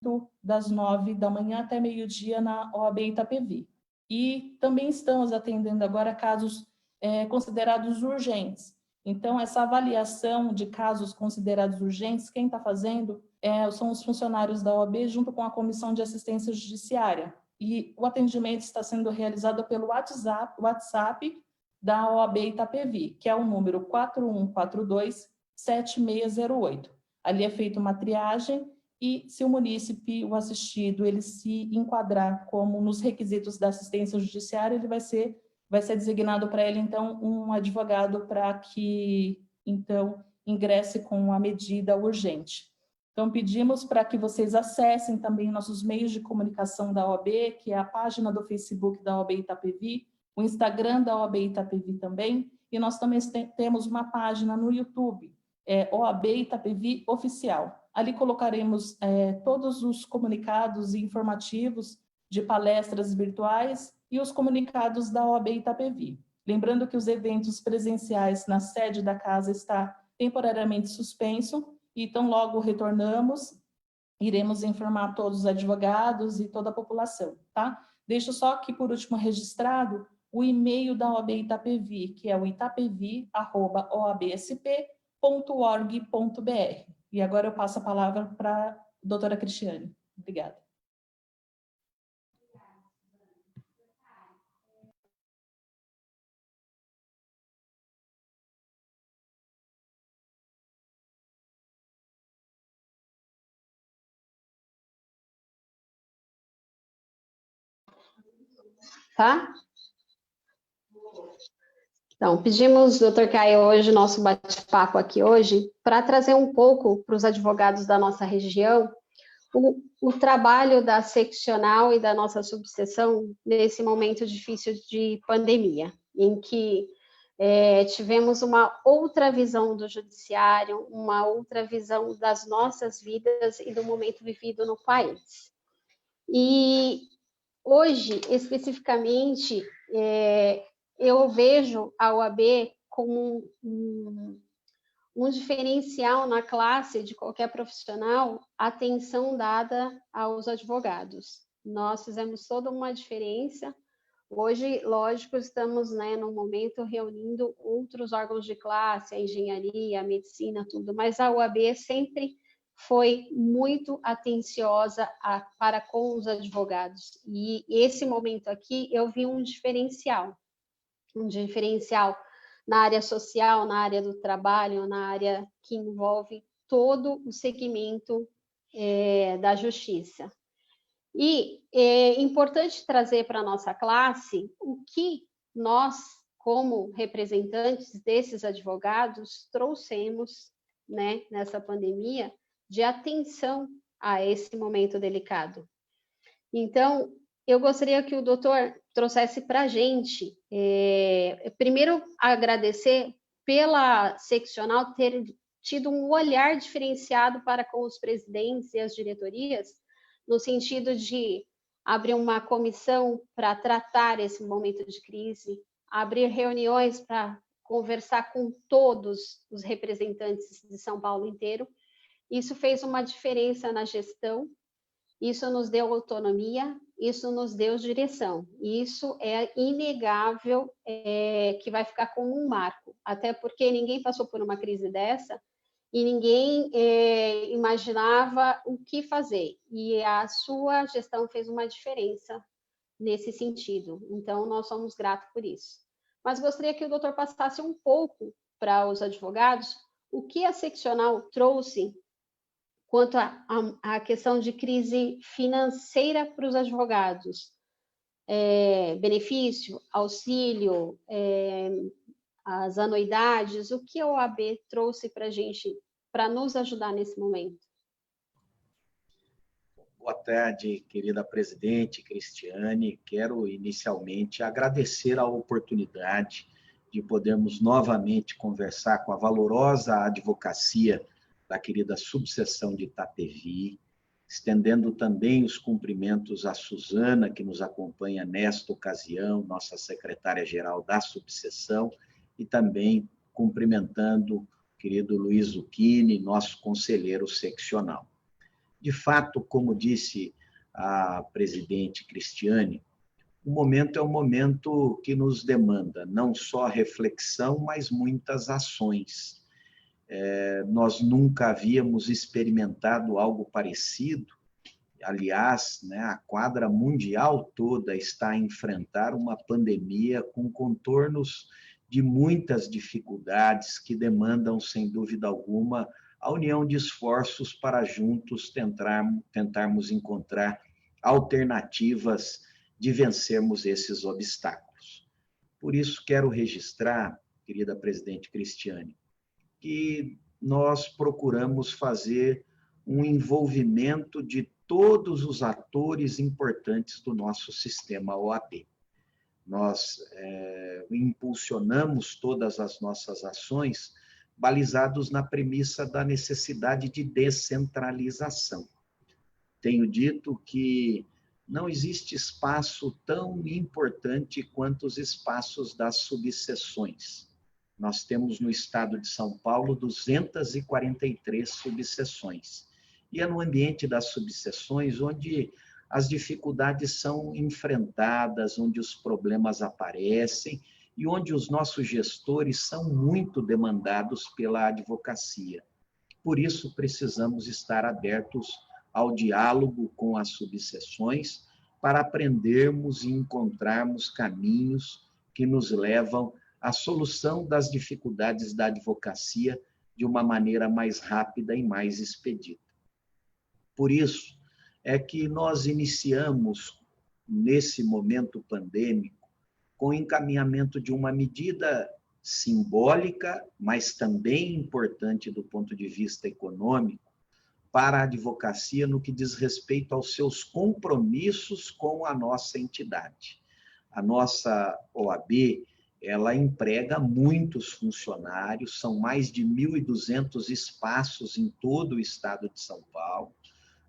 atendimento das 9 da manhã até meio-dia na OAB Itapevi. E também estamos atendendo agora casos considerados urgentes. Então, essa avaliação de casos considerados urgentes, quem está fazendo são os funcionários da OAB junto com a Comissão de Assistência Judiciária. E o atendimento está sendo realizado pelo WhatsApp da OAB Itapevi, que é o número 4142-7608. Ali é feita uma triagem e, se o munícipe, o assistido, ele se enquadrar como nos requisitos da assistência judiciária, ele vai ser designado para ele, então, um advogado para que, então, ingresse com a medida urgente. Então, pedimos para que vocês acessem também nossos meios de comunicação da OAB, que é a página do Facebook da OAB Itapevi, o Instagram da OAB Itapevi também, e nós também temos uma página no YouTube, OAB Itapevi Oficial. Ali colocaremos todos os comunicados e informativos de palestras virtuais e os comunicados da OAB Itapevi. Lembrando que os eventos presenciais na sede da casa está temporariamente suspenso, e então logo retornamos, iremos informar todos os advogados e toda a população, tá? Deixo só aqui por último registrado o e-mail da OAB Itapevi, que é o itapevi@oabsp.org.br. E agora eu passo a palavra para a doutora Cristiane. Obrigada. Tá? Então, pedimos, doutor Caio, hoje, nosso bate-papo aqui hoje, para trazer um pouco para os advogados da nossa região o trabalho da seccional e da nossa subseção nesse momento difícil de pandemia, em que tivemos uma outra visão do judiciário, uma outra visão das nossas vidas e do momento vivido no país. E hoje, especificamente, eu vejo a OAB como um diferencial na classe de qualquer profissional, atenção dada aos advogados. Nós fizemos toda uma diferença. Hoje, lógico, estamos, no momento reunindo outros órgãos de classe, a engenharia, a medicina, tudo, mas a OAB sempre foi muito atenciosa para com os advogados. E esse momento aqui, eu vi um diferencial na área social, na área do trabalho, na área que envolve todo o segmento da justiça. E é importante trazer para a nossa classe o que nós, como representantes desses advogados, trouxemos, nessa pandemia, de atenção a esse momento delicado. Então, eu gostaria que o doutor trouxesse para a gente, primeiro, agradecer pela seccional ter tido um olhar diferenciado para com os presidentes e as diretorias, no sentido de abrir uma comissão para tratar esse momento de crise, abrir reuniões para conversar com todos os representantes de São Paulo inteiro. Isso fez uma diferença na gestão, isso nos deu autonomia, isso nos deu direção. E isso é inegável, que vai ficar como um marco, até porque ninguém passou por uma crise dessa e ninguém imaginava o que fazer. E a sua gestão fez uma diferença nesse sentido. Então, nós somos gratos por isso. Mas gostaria que o doutor passasse um pouco para os advogados o que a seccional trouxe quanto à questão de crise financeira para os advogados. Benefício, auxílio, as anuidades, o que a OAB trouxe para a gente, para nos ajudar nesse momento? Boa tarde, querida presidente Cristiane. Quero inicialmente agradecer a oportunidade de podermos novamente conversar com a valorosa advocacia da querida subseção de Itapevi, estendendo também os cumprimentos à Suzana, que nos acompanha nesta ocasião, nossa secretária-geral da subseção, e também cumprimentando o querido Luiz Zucchini, nosso conselheiro seccional. De fato, como disse a presidente Cristiane, o momento é um momento que nos demanda não só reflexão, mas muitas ações. Nós nunca havíamos experimentado algo parecido. Aliás, né, a quadra mundial toda está a enfrentar uma pandemia com contornos de muitas dificuldades que demandam, sem dúvida alguma, a união de esforços para juntos tentarmos encontrar alternativas de vencermos esses obstáculos. Por isso, quero registrar, querida presidente Cristiane, que nós procuramos fazer um envolvimento de todos os atores importantes do nosso sistema OAB. Nós impulsionamos todas as nossas ações balizados na premissa da necessidade de descentralização. Tenho dito que não existe espaço tão importante quanto os espaços das subseções. Nós temos no estado de São Paulo 243 subseções. E é no ambiente das subseções onde as dificuldades são enfrentadas, onde os problemas aparecem e onde os nossos gestores são muito demandados pela advocacia. Por isso, precisamos estar abertos ao diálogo com as subseções para aprendermos e encontrarmos caminhos que nos levam à solução das dificuldades da advocacia de uma maneira mais rápida e mais expedita. Por isso é que nós iniciamos, nesse momento pandêmico, com o encaminhamento de uma medida simbólica, mas também importante do ponto de vista econômico, para a advocacia no que diz respeito aos seus compromissos com a nossa entidade. A nossa OAB, ela emprega muitos funcionários, são mais de 1.200 espaços em todo o estado de São Paulo.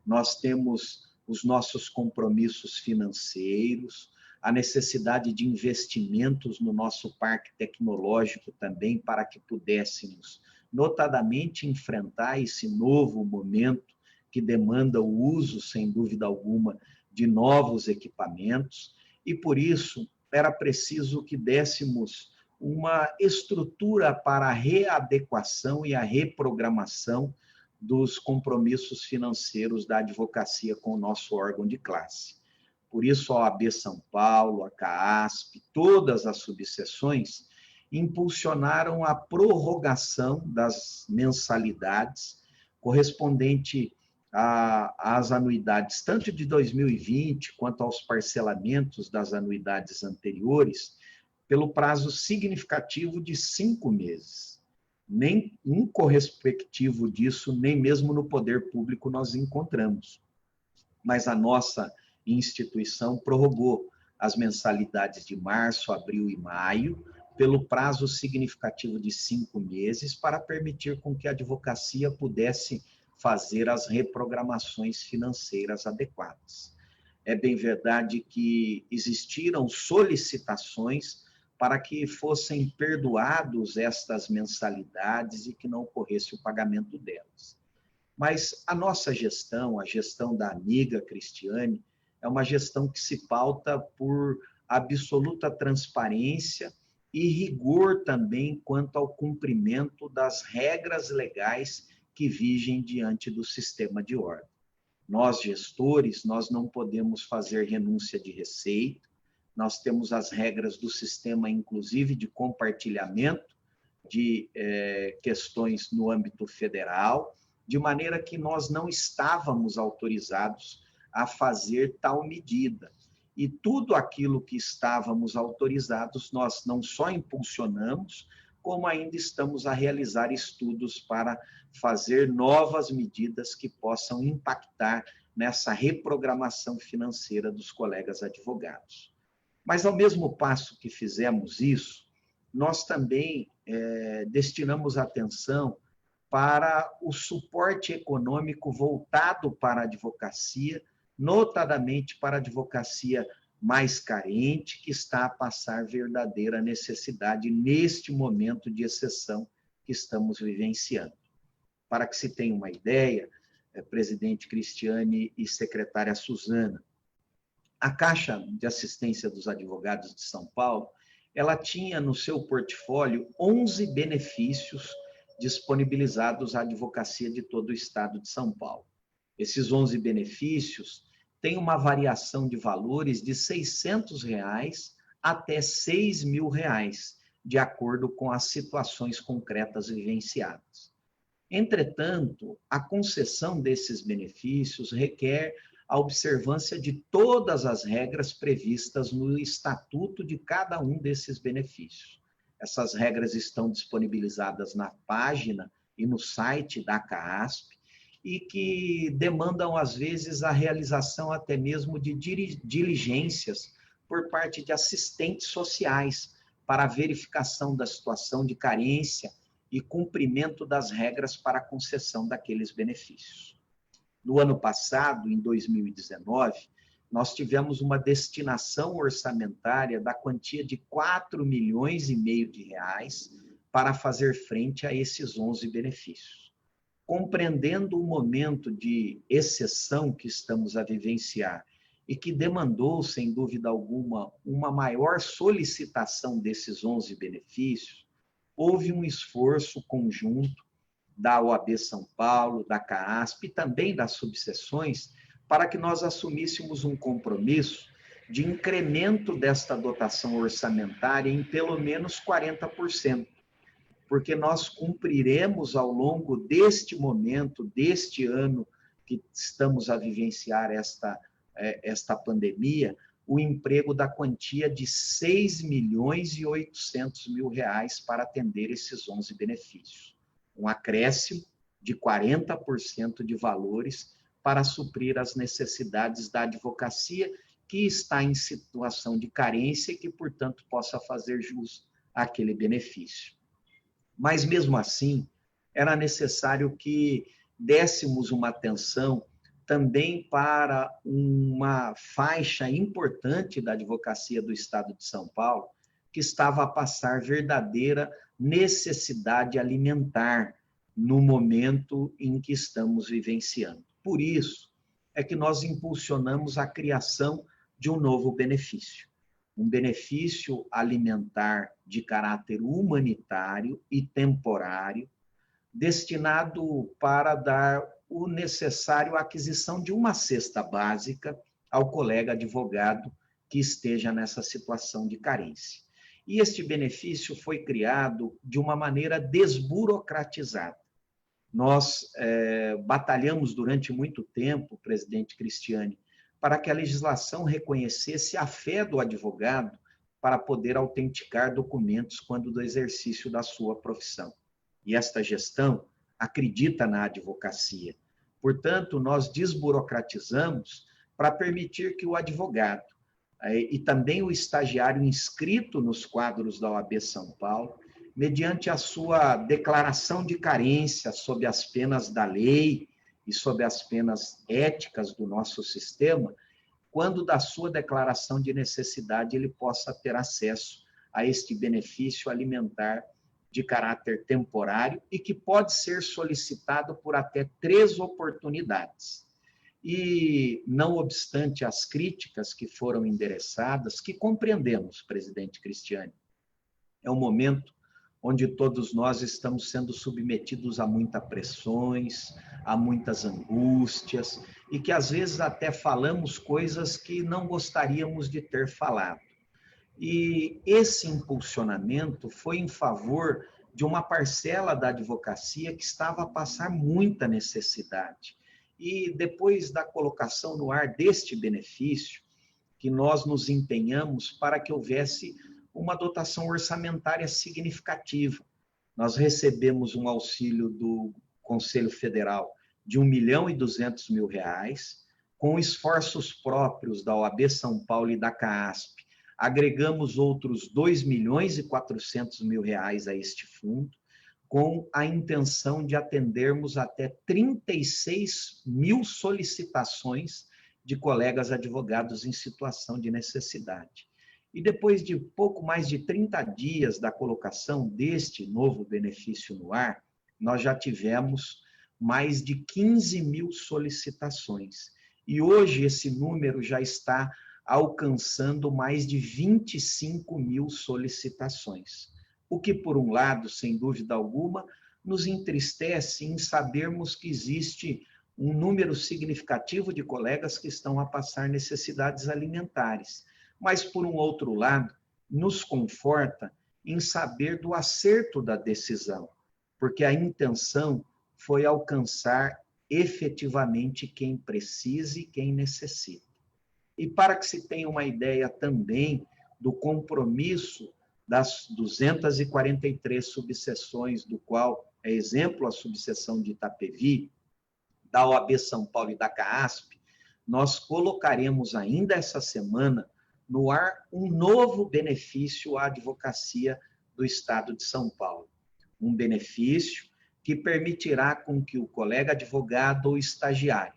Nós temos os nossos compromissos financeiros, a necessidade de investimentos no nosso parque tecnológico também, para que pudéssemos, notadamente, enfrentar esse novo momento que demanda o uso, sem dúvida alguma, de novos equipamentos, e por isso era preciso que dessemos uma estrutura para a readequação e a reprogramação dos compromissos financeiros da advocacia com o nosso órgão de classe. Por isso, a OAB São Paulo, a CAASP, todas as subseções impulsionaram a prorrogação das mensalidades correspondente às anuidades, tanto de 2020 quanto aos parcelamentos das anuidades anteriores, pelo prazo significativo de 5 meses. Nem um correspectivo disso, nem mesmo no poder público nós encontramos. Mas a nossa instituição prorrogou as mensalidades de março, abril e maio, pelo prazo significativo de 5 meses, para permitir com que a advocacia pudesse fazer as reprogramações financeiras adequadas. É bem verdade que existiram solicitações para que fossem perdoados estas mensalidades e que não ocorresse o pagamento delas. Mas a nossa gestão, a gestão da amiga Cristiane, é uma gestão que se pauta por absoluta transparência e rigor também quanto ao cumprimento das regras legais que vigem diante do sistema de ordem. Nós, gestores, nós não podemos fazer renúncia de receita, nós temos as regras do sistema, inclusive de compartilhamento de questões no âmbito federal, de maneira que nós não estávamos autorizados a fazer tal medida. E tudo aquilo que estávamos autorizados, nós não só impulsionamos, como ainda estamos a realizar estudos para fazer novas medidas que possam impactar nessa reprogramação financeira dos colegas advogados. Mas, ao mesmo passo que fizemos isso, nós também destinamos atenção para o suporte econômico voltado para a advocacia, notadamente para a advocacia mais carente, que está a passar verdadeira necessidade neste momento de exceção que estamos vivenciando. Para que se tenha uma ideia, presidente Cristiane e secretária Suzana. A Caixa de Assistência dos Advogados de São Paulo, ela tinha no seu portfólio 11 benefícios disponibilizados à advocacia de todo o estado de São Paulo. Esses 11 benefícios têm uma variação de valores de R$ 600 até R$ 6.000, de acordo com as situações concretas vivenciadas. Entretanto, a concessão desses benefícios requer a observância de todas as regras previstas no estatuto de cada um desses benefícios. Essas regras estão disponibilizadas na página e no site da CAASP e que demandam, às vezes, a realização até mesmo de diligências por parte de assistentes sociais para a verificação da situação de carência e cumprimento das regras para a concessão daqueles benefícios. No ano passado, em 2019, nós tivemos uma destinação orçamentária da quantia de R$ 4,5 milhões para fazer frente a esses 11 benefícios. Compreendendo o momento de exceção que estamos a vivenciar e que demandou, sem dúvida alguma, uma maior solicitação desses 11 benefícios, houve um esforço conjunto da OAB São Paulo, da CAASP e também das subseções, para que nós assumíssemos um compromisso de incremento desta dotação orçamentária em pelo menos 40%, porque nós cumpriremos ao longo deste momento, deste ano que estamos a vivenciar esta pandemia, o emprego da quantia de R$ 6.800.000 para atender esses 11 benefícios. Um acréscimo de 40% de valores para suprir as necessidades da advocacia que está em situação de carência e que, portanto, possa fazer jus àquele benefício. Mas, mesmo assim, era necessário que dessemos uma atenção também para uma faixa importante da advocacia do Estado de São Paulo, que estava a passar verdadeira necessidade alimentar no momento em que estamos vivenciando. Por isso, é que nós impulsionamos a criação de um novo benefício. Um benefício alimentar de caráter humanitário e temporário, destinado para dar o necessário à aquisição de uma cesta básica ao colega advogado que esteja nessa situação de carência. E este benefício foi criado de uma maneira desburocratizada. Nós batalhamos durante muito tempo, presidente Cristiane, para que a legislação reconhecesse a fé do advogado para poder autenticar documentos quando do exercício da sua profissão. E esta gestão acredita na advocacia. Portanto, nós desburocratizamos para permitir que o advogado e também o estagiário inscrito nos quadros da OAB São Paulo, mediante a sua declaração de carência sob as penas da lei e sob as penas éticas do nosso sistema, quando da sua declaração de necessidade ele possa ter acesso a este benefício alimentar de caráter temporário e que pode ser solicitado por até 3 oportunidades. E, não obstante as críticas que foram endereçadas, que compreendemos, presidente Cristiane, é um momento onde todos nós estamos sendo submetidos a muitas pressões, a muitas angústias, e que às vezes até falamos coisas que não gostaríamos de ter falado. E esse impulsionamento foi em favor de uma parcela da advocacia que estava a passar muita necessidade. E depois da colocação no ar deste benefício, que nós nos empenhamos para que houvesse uma dotação orçamentária significativa. Nós recebemos um auxílio do Conselho Federal de R$ 1.200.000, com esforços próprios da OAB São Paulo e da CAASP, agregamos outros R$ 2.400.000 a este fundo, com a intenção de atendermos até 36.000 solicitações de colegas advogados em situação de necessidade. E depois de pouco mais de 30 dias da colocação deste novo benefício no ar, nós já tivemos mais de 15 mil solicitações. E hoje esse número já está alcançando mais de 25 mil solicitações. O que, por um lado, sem dúvida alguma, nos entristece em sabermos que existe um número significativo de colegas que estão a passar necessidades alimentares. Mas, por um outro lado, nos conforta em saber do acerto da decisão, porque a intenção foi alcançar efetivamente quem precisa e quem necessita. E para que se tenha uma ideia também do compromisso das 243 subseções, do qual é exemplo a subseção de Itapevi, da OAB São Paulo e da CAASP, nós colocaremos ainda essa semana no ar um novo benefício à advocacia do Estado de São Paulo. Um benefício que permitirá com que o colega advogado ou estagiário,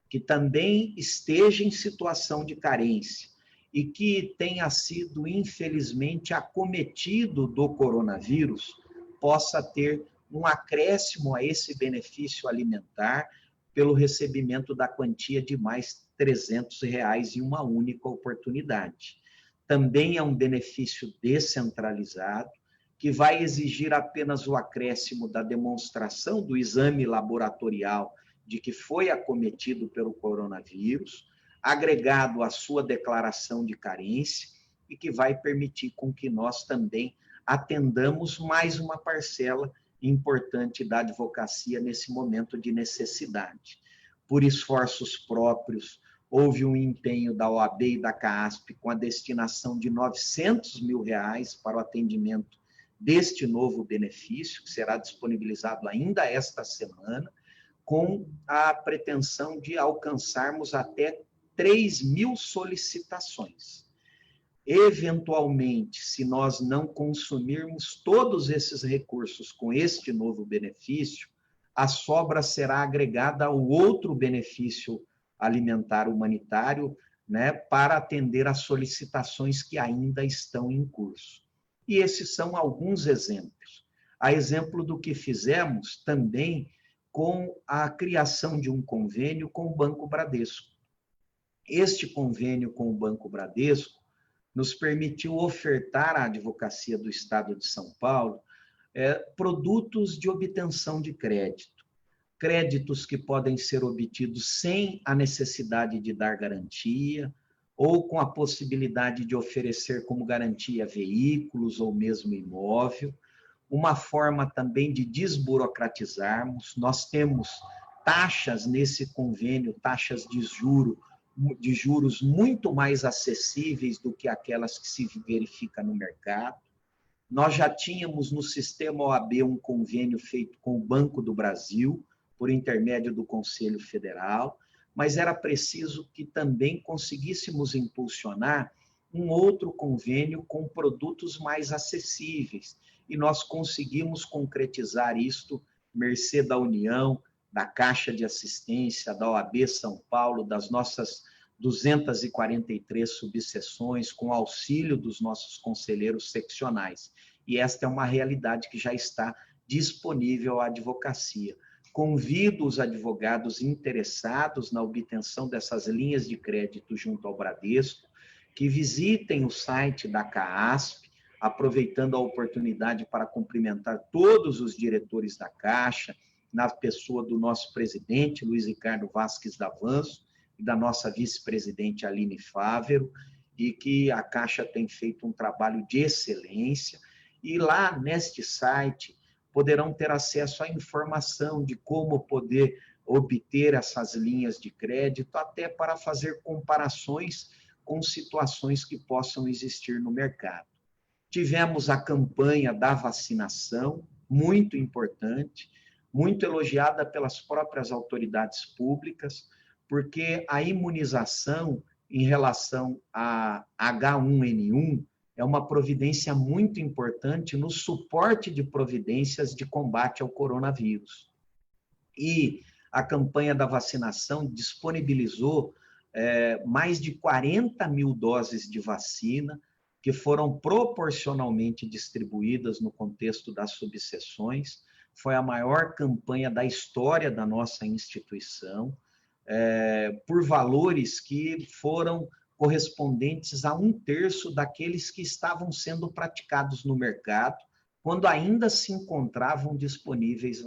que também esteja em situação de carência e que tenha sido, infelizmente, acometido do coronavírus, possa ter um acréscimo a esse benefício alimentar pelo recebimento da quantia de mais R$ 300 em uma única oportunidade. Também é um benefício descentralizado, que vai exigir apenas o acréscimo da demonstração do exame laboratorial de que foi acometido pelo coronavírus, agregado à sua declaração de carência, e que vai permitir com que nós também atendamos mais uma parcela importante da advocacia nesse momento de necessidade. Por esforços próprios, houve um empenho da OAB e da CAASP com a destinação de R$ 900 mil para o atendimento deste novo benefício, que será disponibilizado ainda esta semana, com a pretensão de alcançarmos até 3 mil solicitações. Eventualmente, se nós não consumirmos todos esses recursos com este novo benefício, a sobra será agregada ao outro benefício alimentar humanitário, né, para atender às solicitações que ainda estão em curso. E esses são alguns exemplos. A exemplo do que fizemos também com a criação de um convênio com o Banco Bradesco. Este convênio com o Banco Bradesco nos permitiu ofertar à advocacia do Estado de São Paulo produtos de obtenção de crédito. Créditos que podem ser obtidos sem a necessidade de dar garantia, ou com a possibilidade de oferecer como garantia veículos ou mesmo imóvel, uma forma também de desburocratizarmos. Nós temos taxas nesse convênio, taxas de juros muito mais acessíveis do que aquelas que se verifica no mercado. Nós já tínhamos no sistema OAB um convênio feito com o Banco do Brasil, por intermédio do Conselho Federal, mas era preciso que também conseguíssemos impulsionar um outro convênio com produtos mais acessíveis. E nós conseguimos concretizar isto, mercê da União, da Caixa de Assistência, da OAB São Paulo, das nossas 243 subseções, com auxílio dos nossos conselheiros seccionais. E esta é uma realidade que já está disponível à advocacia. Convido os advogados interessados na obtenção dessas linhas de crédito junto ao Bradesco, que visitem o site da CAASP, aproveitando a oportunidade para cumprimentar todos os diretores da Caixa, na pessoa do nosso presidente, Luiz Ricardo Vasques Davanço, e da nossa vice-presidente, Aline Fávero, e que a Caixa tem feito um trabalho de excelência. E lá, neste site, poderão ter acesso à informação de como poder obter essas linhas de crédito, até para fazer comparações com situações que possam existir no mercado. Tivemos a campanha da vacinação, muito importante, muito elogiada pelas próprias autoridades públicas, porque a imunização em relação a H1N1 é uma providência muito importante no suporte de providências de combate ao coronavírus. E a campanha da vacinação disponibilizou mais de 40 mil doses de vacina, que foram proporcionalmente distribuídas no contexto das subseções. foi a maior campanha da história da nossa instituição, por valores que foram correspondentes a 1/3 daqueles que estavam sendo praticados no mercado, quando ainda se encontravam disponíveis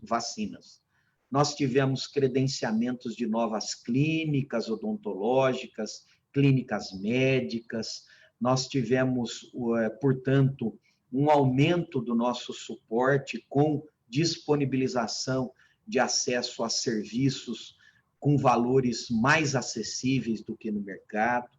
vacinas. Nós tivemos credenciamentos de novas clínicas odontológicas, clínicas médicas, nós tivemos, portanto, um aumento do nosso suporte com disponibilização de acesso a serviços com valores mais acessíveis do que no mercado.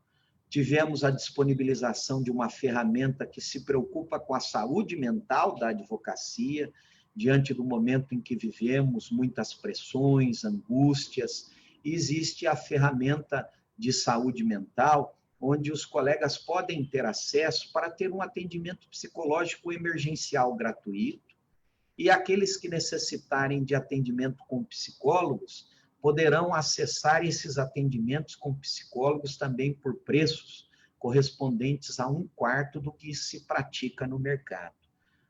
Tivemos a disponibilização de uma ferramenta que se preocupa com a saúde mental da advocacia, diante do momento em que vivemos, muitas pressões, angústias. Existe a ferramenta de saúde mental, onde os colegas podem ter acesso para ter um atendimento psicológico emergencial gratuito, e aqueles que necessitarem de atendimento com psicólogos poderão acessar esses atendimentos com psicólogos também por preços correspondentes a 1/4 do que se pratica no mercado.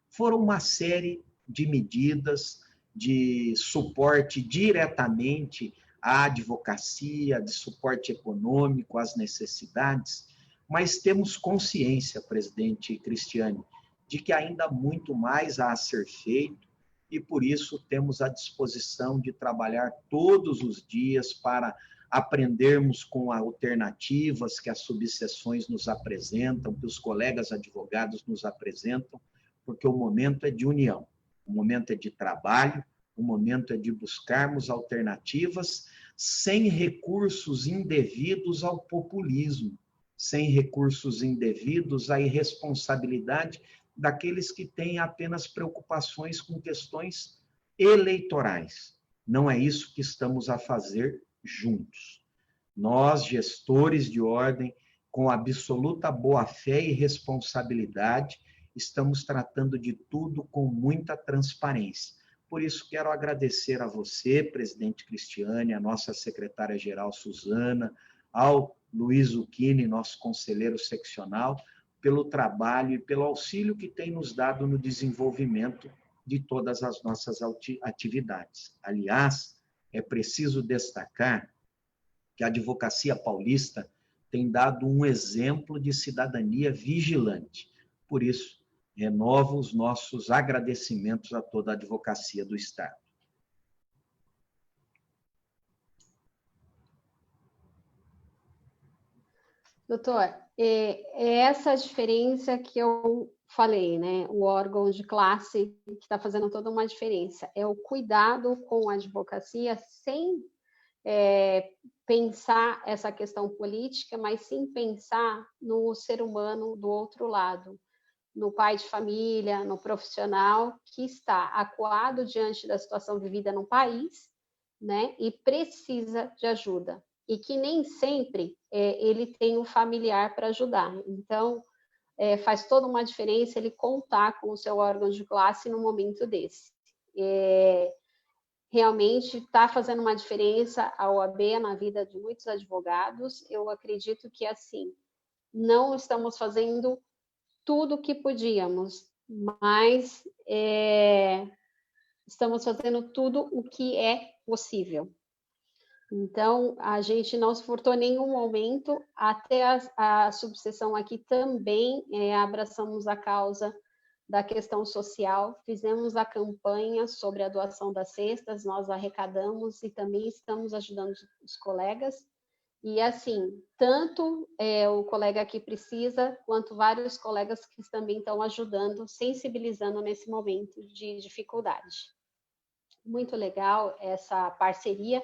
Foram uma série de medidas de suporte diretamente à advocacia, de suporte econômico às necessidades, mas temos consciência, presidente Cristiane, de que ainda muito mais há a ser feito, e por isso temos a disposição de trabalhar todos os dias para aprendermos com alternativas que as subseções nos apresentam, que os colegas advogados nos apresentam, porque o momento é de união, o momento é de trabalho, o momento é de buscarmos alternativas sem recursos indevidos ao populismo, sem recursos indevidos à irresponsabilidade daqueles que têm apenas preocupações com questões eleitorais. Não é isso que estamos a fazer juntos. Nós, gestores de ordem, com absoluta boa-fé e responsabilidade, estamos tratando de tudo com muita transparência. Por isso, quero agradecer a você, presidente Cristiane, a nossa secretária-geral Suzana, ao Luiz Zucchini, nosso conselheiro seccional, pelo trabalho e pelo auxílio que tem nos dado no desenvolvimento de todas as nossas atividades. Aliás, é preciso destacar que a advocacia paulista tem dado um exemplo de cidadania vigilante. Por isso, renovo os nossos agradecimentos a toda a advocacia do Estado. Doutor, é essa a diferença que eu falei, né? O órgão de classe que está fazendo toda uma diferença. É o cuidado com a advocacia sem pensar essa questão política, mas sim pensar no ser humano do outro lado, no pai de família, no profissional que está acuado diante da situação vivida no país, né? E precisa de ajuda. E que nem sempre ele tem um familiar para ajudar. Então, faz toda uma diferença ele contar com o seu órgão de classe no momento desse. Realmente está fazendo uma diferença a OAB na vida de muitos advogados. Eu acredito que, assim, não estamos fazendo tudo o que podíamos, mas estamos fazendo tudo o que é possível. Então, a gente não se furtou em nenhum momento, até a subseção aqui também abraçamos a causa da questão social, fizemos a campanha sobre a doação das cestas, nós arrecadamos e também estamos ajudando os colegas, e assim, tanto o colega que precisa, quanto vários colegas que também estão ajudando, sensibilizando nesse momento de dificuldade. Muito legal essa parceria.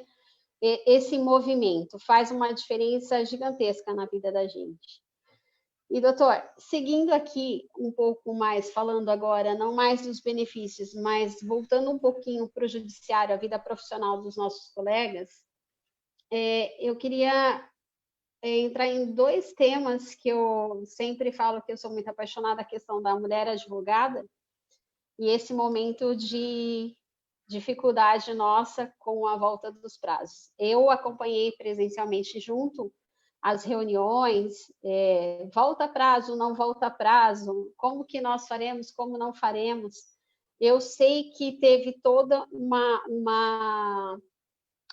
Esse movimento faz uma diferença gigantesca na vida da gente. E, doutor, seguindo aqui um pouco mais, falando agora, não mais dos benefícios, mas voltando um pouquinho para o judiciário, a vida profissional dos nossos colegas, eu queria entrar em 2 temas que eu sempre falo que eu sou muito apaixonada, a questão da mulher advogada e esse momento de dificuldade nossa com a volta dos prazos. Eu acompanhei presencialmente junto às reuniões, volta prazo, não volta prazo, como que nós faremos, como não faremos. eu sei que teve toda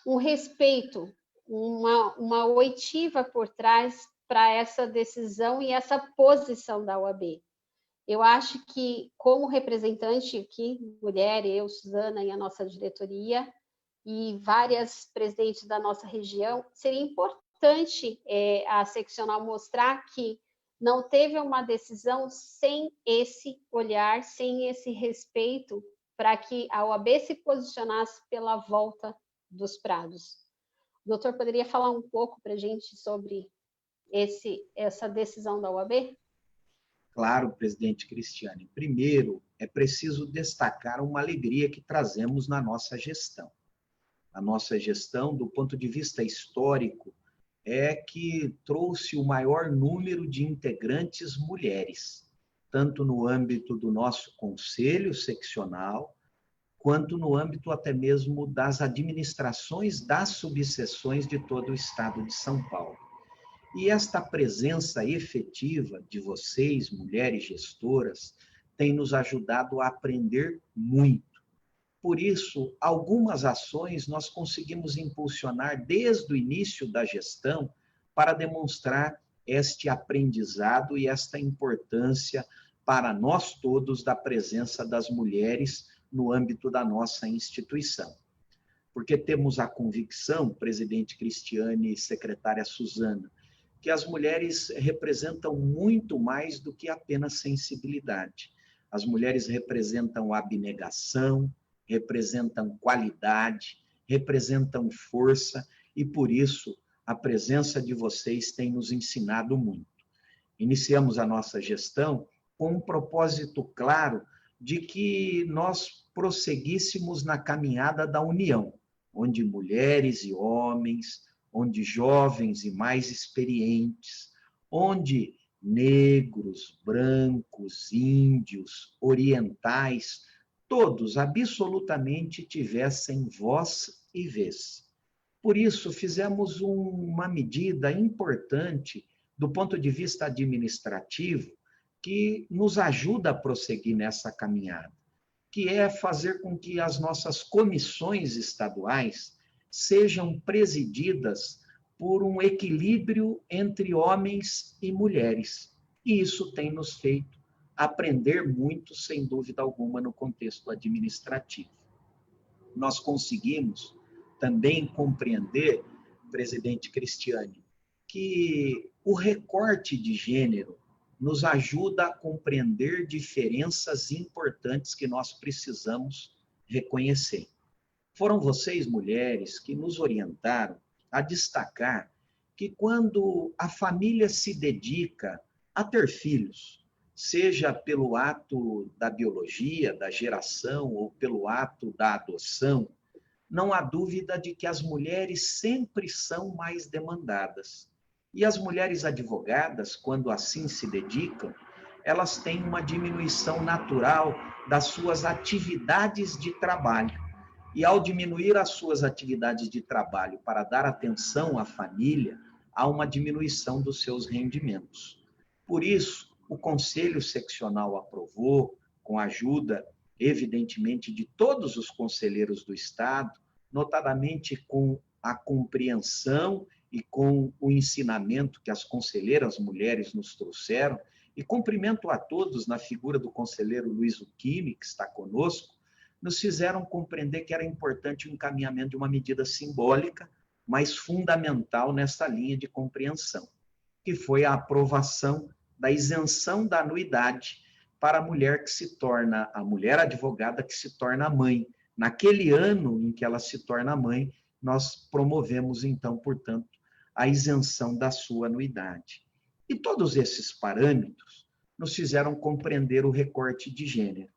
um respeito, uma oitiva por trás para essa decisão e essa posição da OAB. Eu acho que, como representante aqui, mulher, eu, Suzana e a nossa diretoria, e várias presidentes da nossa região, seria importante a seccional mostrar que não teve uma decisão sem esse olhar, sem esse respeito, para que a OAB se posicionasse pela volta dos prados. O doutor poderia falar um pouco para a gente sobre essa decisão da OAB? Claro, presidente Cristiane. Primeiro, é preciso destacar uma alegria que trazemos na nossa gestão. A nossa gestão, do ponto de vista histórico, é que trouxe o maior número de integrantes mulheres, tanto no âmbito do nosso conselho seccional, quanto no âmbito até mesmo das administrações das subseções de todo o estado de São Paulo. E esta presença efetiva de vocês, mulheres gestoras, tem nos ajudado a aprender muito. Por isso, algumas ações nós conseguimos impulsionar desde o início da gestão para demonstrar este aprendizado e esta importância para nós todos da presença das mulheres no âmbito da nossa instituição. Porque temos a convicção, presidente Cristiane e secretária Suzana, que as mulheres representam muito mais do que apenas sensibilidade. As mulheres representam abnegação, representam qualidade, representam força, e por isso a presença de vocês tem nos ensinado muito. Iniciamos a nossa gestão com um propósito claro de que nós prosseguíssemos na caminhada da união, onde mulheres e homens, onde jovens e mais experientes, onde negros, brancos, índios, orientais, todos absolutamente tivessem voz e vez. Por isso, fizemos uma medida importante do ponto de vista administrativo que nos ajuda a prosseguir nessa caminhada, que é fazer com que as nossas comissões estaduais sejam presididas por um equilíbrio entre homens e mulheres. E isso tem nos feito aprender muito, sem dúvida alguma, no contexto administrativo. Nós conseguimos também compreender, presidente Cristiane, que o recorte de gênero nos ajuda a compreender diferenças importantes que nós precisamos reconhecer. Foram vocês, mulheres, que nos orientaram a destacar que quando a família se dedica a ter filhos, seja pelo ato da biologia, da geração, ou pelo ato da adoção, não há dúvida de que as mulheres sempre são mais demandadas. E as mulheres advogadas, quando assim se dedicam, elas têm uma diminuição natural das suas atividades de trabalho. E ao diminuir as suas atividades de trabalho para dar atenção à família, há uma diminuição dos seus rendimentos. Por isso, o Conselho Seccional aprovou, com a ajuda, evidentemente, de todos os conselheiros do Estado, notadamente com a compreensão e com o ensinamento que as conselheiras mulheres nos trouxeram, e cumprimento a todos na figura do conselheiro Luiz Uquimi, que está conosco, nos fizeram compreender que era importante o encaminhamento de uma medida simbólica, mas fundamental nessa linha de compreensão, que foi a aprovação da isenção da anuidade para a mulher que se torna, a mulher advogada que se torna mãe. Naquele ano em que ela se torna mãe, nós promovemos, então, portanto, a isenção da sua anuidade. E todos esses parâmetros nos fizeram compreender o recorte de gênero,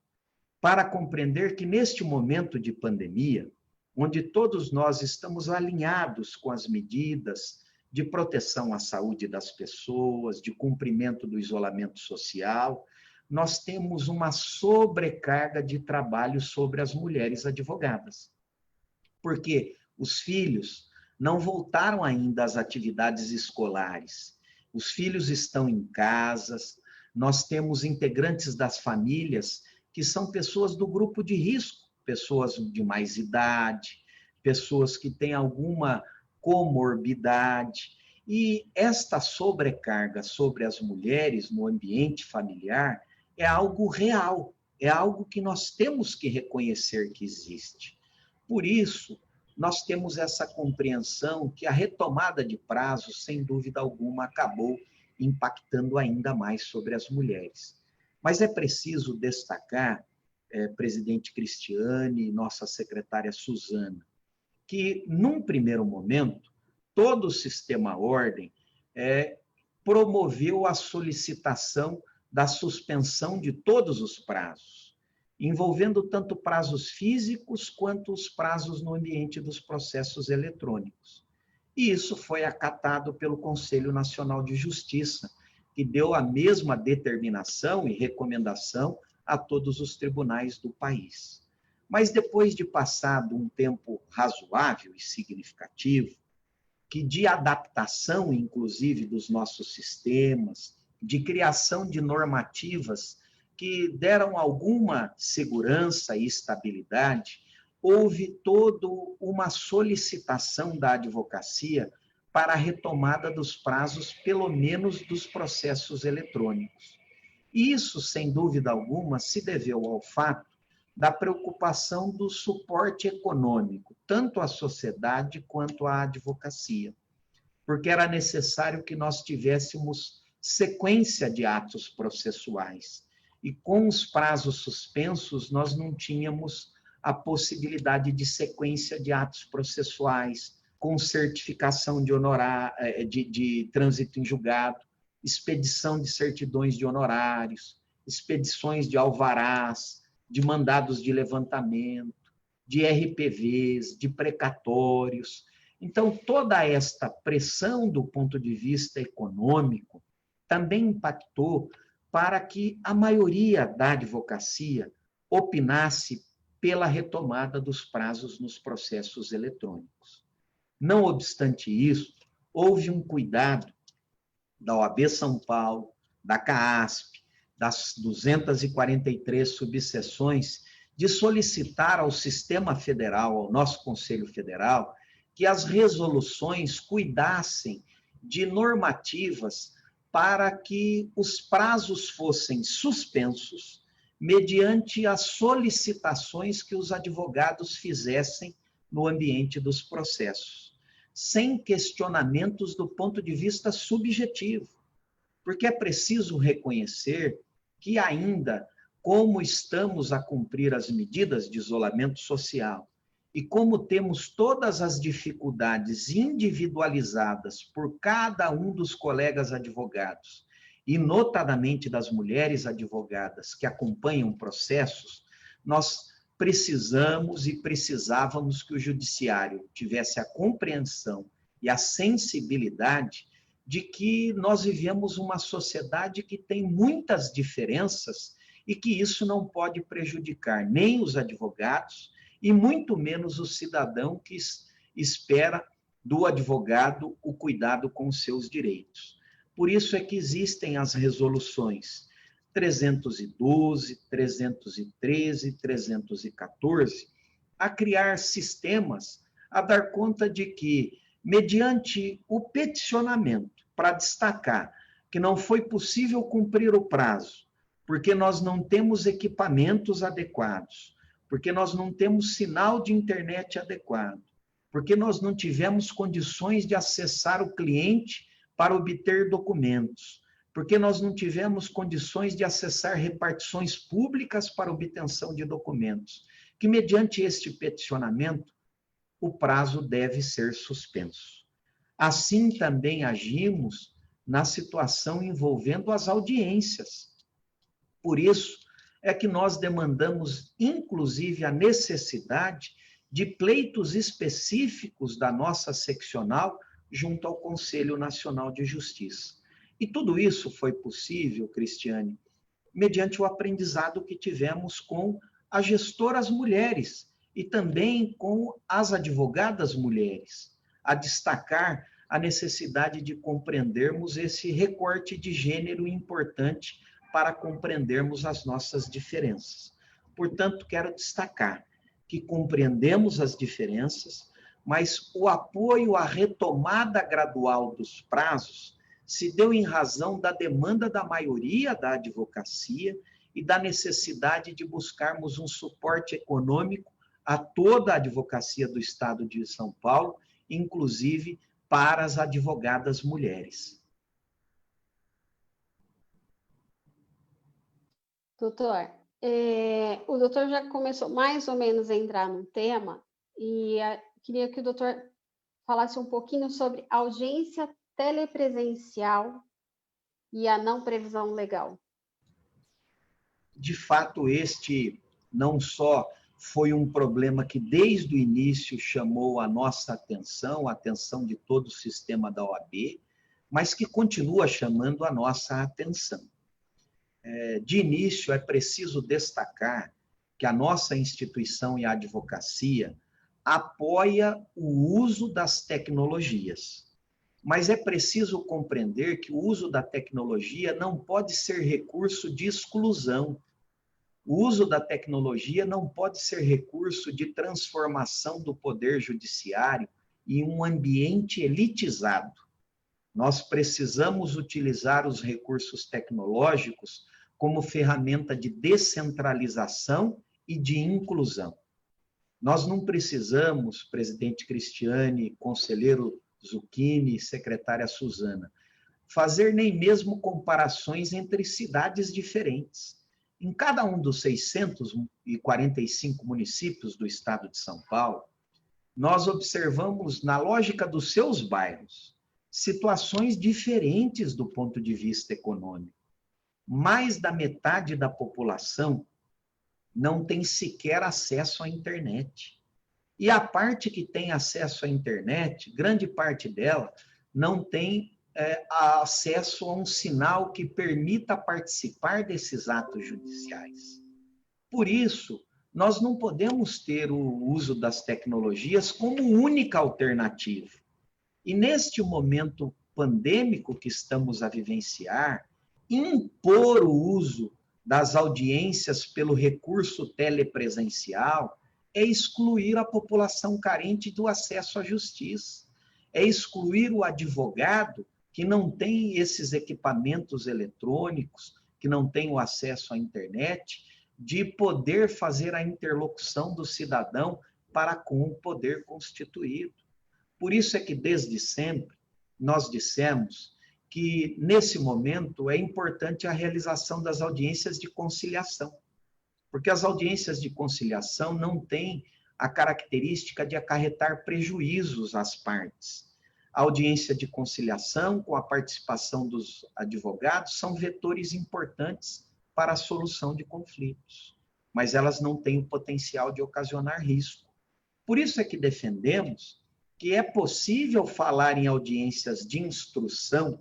para compreender que neste momento de pandemia, onde todos nós estamos alinhados com as medidas de proteção à saúde das pessoas, de cumprimento do isolamento social, nós temos uma sobrecarga de trabalho sobre as mulheres advogadas. Porque os filhos não voltaram ainda às atividades escolares, os filhos estão em casas, nós temos integrantes das famílias que são pessoas do grupo de risco, pessoas de mais idade, pessoas que têm alguma comorbidade. E esta sobrecarga sobre as mulheres no ambiente familiar é algo real, é algo que nós temos que reconhecer que existe. Por isso, nós temos essa compreensão que a retomada de prazos, sem dúvida alguma, acabou impactando ainda mais sobre as mulheres. Mas é preciso destacar, presidente Cristiane e nossa secretária Suzana, que, num primeiro momento, todo o sistema ordem promoveu a solicitação da suspensão de todos os prazos, envolvendo tanto prazos físicos quanto os prazos no ambiente dos processos eletrônicos. E isso foi acatado pelo Conselho Nacional de Justiça, que deu a mesma determinação e recomendação a todos os tribunais do país. Mas depois de passado um tempo razoável e significativo, que de adaptação, inclusive, dos nossos sistemas, de criação de normativas que deram alguma segurança e estabilidade, houve toda uma solicitação da advocacia para a retomada dos prazos, pelo menos dos processos eletrônicos. Isso, sem dúvida alguma, se deveu ao fato da preocupação do suporte econômico, tanto à sociedade quanto à advocacia, porque era necessário que nós tivéssemos sequência de atos processuais. E com os prazos suspensos, nós não tínhamos a possibilidade de sequência de atos processuais, com certificação de de trânsito em julgado, expedição de certidões de honorários, expedições de alvarás, de mandados de levantamento, de RPVs, de precatórios. Então, toda esta pressão do ponto de vista econômico também impactou para que a maioria da advocacia opinasse pela retomada dos prazos nos processos eletrônicos. Não obstante isso, houve um cuidado da OAB São Paulo, da CAASP, das 243 subseções, de solicitar ao sistema federal, ao nosso Conselho Federal, que as resoluções cuidassem de normativas para que os prazos fossem suspensos mediante as solicitações que os advogados fizessem no ambiente dos processos, sem questionamentos do ponto de vista subjetivo, porque é preciso reconhecer que ainda, como estamos a cumprir as medidas de isolamento social e como temos todas as dificuldades individualizadas por cada um dos colegas advogados, e notadamente das mulheres advogadas que acompanham processos, nós precisamos e precisávamos que o judiciário tivesse a compreensão e a sensibilidade de que nós vivemos uma sociedade que tem muitas diferenças e que isso não pode prejudicar nem os advogados e muito menos o cidadão que espera do advogado o cuidado com os seus direitos. Por isso é que existem as resoluções 312, 313, 314, a criar sistemas, a dar conta de que, mediante o peticionamento, para destacar que não foi possível cumprir o prazo, porque nós não temos equipamentos adequados, porque nós não temos sinal de internet adequado, porque nós não tivemos condições de acessar o cliente para obter documentos, porque nós não tivemos condições de acessar repartições públicas para obtenção de documentos, que mediante este peticionamento, o prazo deve ser suspenso. Assim também agimos na situação envolvendo as audiências. Por isso é que nós demandamos, inclusive, a necessidade de pleitos específicos da nossa seccional junto ao Conselho Nacional de Justiça. E tudo isso foi possível, Cristiane, mediante o aprendizado que tivemos com as gestoras mulheres e também com as advogadas mulheres, a destacar a necessidade de compreendermos esse recorte de gênero importante para compreendermos as nossas diferenças. Portanto, quero destacar que compreendemos as diferenças, mas o apoio à retomada gradual dos prazos se deu em razão da demanda da maioria da advocacia e da necessidade de buscarmos um suporte econômico a toda a advocacia do Estado de São Paulo, inclusive para as advogadas mulheres. Doutor, o doutor já começou mais ou menos a entrar no tema e queria que o doutor falasse um pouquinho sobre audiência telepresencial e a não previsão legal. De fato, este não só foi um problema que desde o início chamou a nossa atenção, a atenção de todo o sistema da OAB, mas que continua chamando a nossa atenção. De início, é preciso destacar que a nossa instituição e a advocacia apoia o uso das tecnologias. Mas é preciso compreender que o uso da tecnologia não pode ser recurso de exclusão. O uso da tecnologia não pode ser recurso de transformação do poder judiciário em um ambiente elitizado. Nós precisamos utilizar os recursos tecnológicos como ferramenta de descentralização e de inclusão. Nós não precisamos, presidente Cristiane, conselheiro Zucchini, secretária Suzana, fazer nem mesmo comparações entre cidades diferentes. Em cada um dos 645 municípios do estado de São Paulo, nós observamos, na lógica dos seus bairros, situações diferentes do ponto de vista econômico. Mais da metade da população não tem sequer acesso à internet. E a parte que tem acesso à internet, grande parte dela, não tem acesso a um sinal que permita participar desses atos judiciais. Por isso, nós não podemos ter o uso das tecnologias como única alternativa. E neste momento pandêmico que estamos a vivenciar, impor o uso das audiências pelo recurso telepresencial é excluir a população carente do acesso à justiça, é excluir o advogado que não tem esses equipamentos eletrônicos, que não tem o acesso à internet, de poder fazer a interlocução do cidadão para com o poder constituído. Por isso é que, desde sempre, nós dissemos que, nesse momento, é importante a realização das audiências de conciliação, porque as audiências de conciliação não têm a característica de acarretar prejuízos às partes. A audiência de conciliação, com a participação dos advogados, são vetores importantes para a solução de conflitos, mas elas não têm o potencial de ocasionar risco. Por isso é que defendemos que é possível falar em audiências de instrução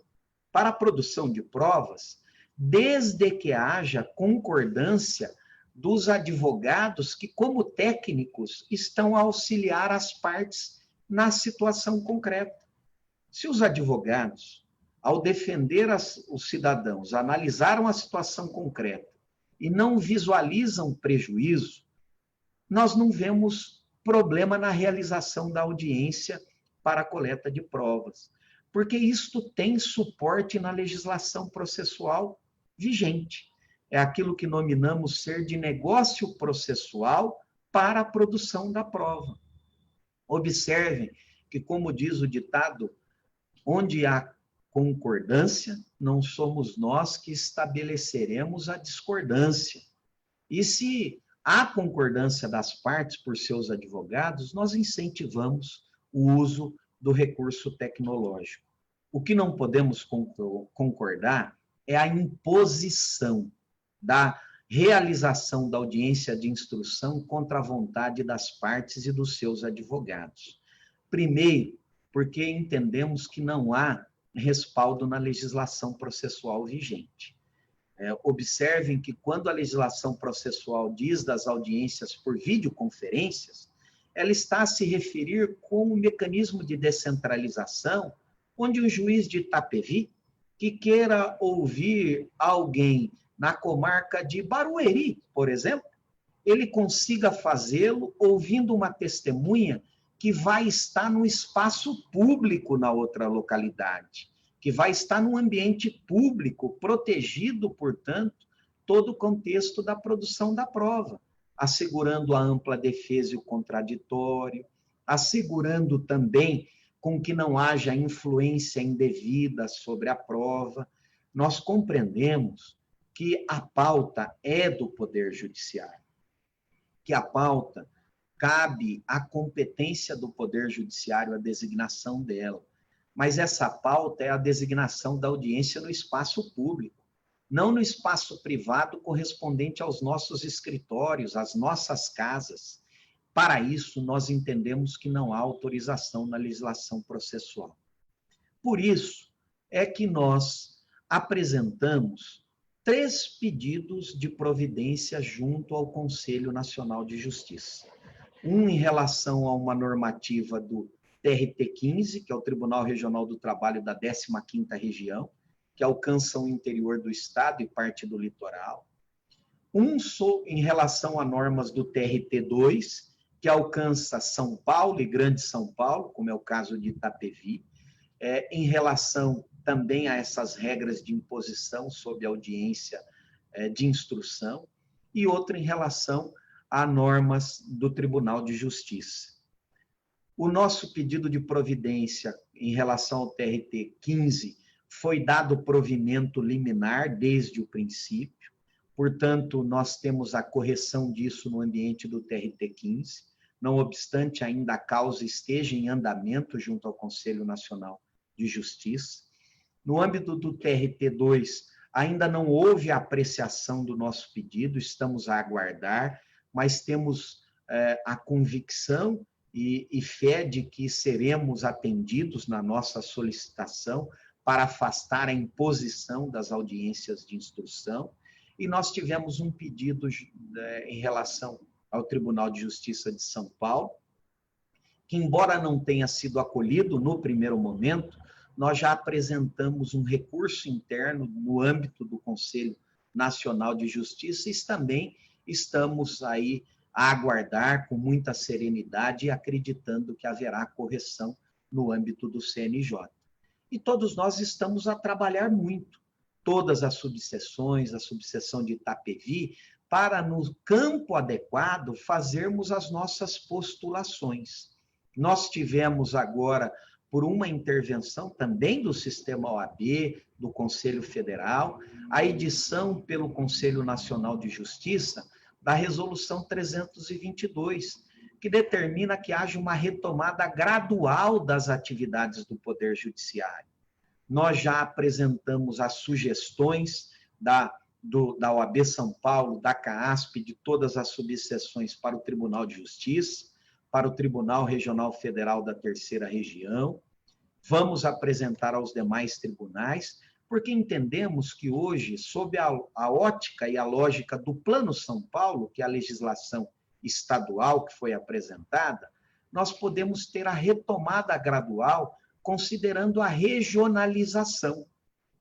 para a produção de provas, desde que haja concordância dos advogados que, como técnicos, estão a auxiliar as partes na situação concreta. Se os advogados, ao defender os cidadãos, analisaram a situação concreta e não visualizam prejuízo, nós não vemos problema na realização da audiência para a coleta de provas, porque isto tem suporte na legislação processual vigente. É aquilo que nominamos ser de negócio processual para a produção da prova. Observem que, como diz o ditado, onde há concordância, não somos nós que estabeleceremos a discordância. E se há concordância das partes por seus advogados, nós incentivamos o uso do recurso tecnológico. O que não podemos concordar é a imposição da realização da audiência de instrução contra a vontade das partes e dos seus advogados. Primeiro, porque entendemos que não há respaldo na legislação processual vigente. Observem que quando a legislação processual diz das audiências por videoconferências, ela está a se referir com um mecanismo de descentralização, onde um juiz de Itapevi, que queira ouvir alguém na comarca de Barueri, por exemplo, ele consiga fazê-lo ouvindo uma testemunha que vai estar no espaço público na outra localidade, que vai estar num ambiente público, protegido, portanto, todo o contexto da produção da prova, assegurando a ampla defesa e o contraditório, assegurando também com que não haja influência indevida sobre a prova. Nós compreendemos que a pauta é do Poder Judiciário, que a pauta cabe à competência do Poder Judiciário a designação dela, mas essa pauta é a designação da audiência no espaço público, não no espaço privado correspondente aos nossos escritórios, às nossas casas. Para isso, nós entendemos que não há autorização na legislação processual. Por isso, é que nós apresentamos 3 pedidos de providência junto ao Conselho Nacional de Justiça. Um em relação a uma normativa do TRT-15, que é o Tribunal Regional do Trabalho da 15ª Região, que alcança o interior do estado e parte do litoral. Um em relação a normas do TRT-2, que alcança São Paulo e Grande São Paulo, como é o caso de Itapevi, em relação também a essas regras de imposição sob audiência de instrução, e outro em relação a normas do Tribunal de Justiça. O nosso pedido de providência em relação ao TRT-15 foi dado provimento liminar desde o princípio, portanto, nós temos a correção disso no ambiente do TRT-15, não obstante ainda a causa esteja em andamento junto ao Conselho Nacional de Justiça. No âmbito do TRT-2, ainda não houve apreciação do nosso pedido, estamos a aguardar, mas temos a convicção e fé de que seremos atendidos na nossa solicitação para afastar a imposição das audiências de instrução. E nós tivemos um pedido em relação ao Tribunal de Justiça de São Paulo, que, embora não tenha sido acolhido no primeiro momento, nós já apresentamos um recurso interno no âmbito do Conselho Nacional de Justiça e também estamos aí a aguardar com muita serenidade e acreditando que haverá correção no âmbito do CNJ. E todos nós estamos a trabalhar muito, todas as subseções, a subseção de Itapevi, para, no campo adequado, fazermos as nossas postulações. Nós tivemos agora, por uma intervenção também do Sistema OAB, do Conselho Federal, a edição pelo Conselho Nacional de Justiça da Resolução 322, que determina que haja uma retomada gradual das atividades do Poder Judiciário. Nós já apresentamos as sugestões da OAB São Paulo, da CAASP, de todas as subseções para o Tribunal de Justiça, para o Tribunal Regional Federal da 3ª Região. Vamos apresentar aos demais tribunais, porque entendemos que hoje, sob a ótica e a lógica do Plano São Paulo, que é a legislação estadual que foi apresentada, nós podemos ter a retomada gradual, considerando a regionalização.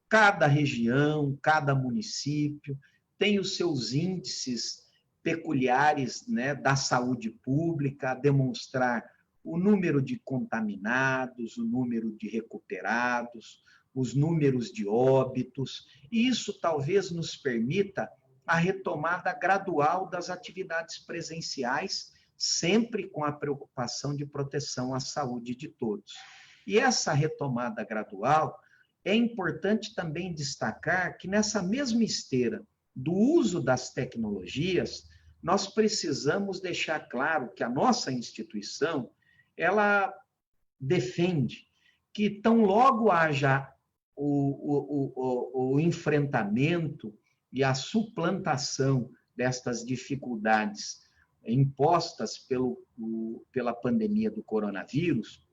Cada região, cada município tem os seus índices peculiares, né, da saúde pública, a demonstrar o número de contaminados, o número de recuperados, os números de óbitos, e isso talvez nos permita a retomada gradual das atividades presenciais, sempre com a preocupação de proteção à saúde de todos. E essa retomada gradual, é importante também destacar que nessa mesma esteira do uso das tecnologias, nós precisamos deixar claro que a nossa instituição, ela defende que tão logo haja o enfrentamento e a suplantação destas dificuldades impostas pela pandemia do coronavírus,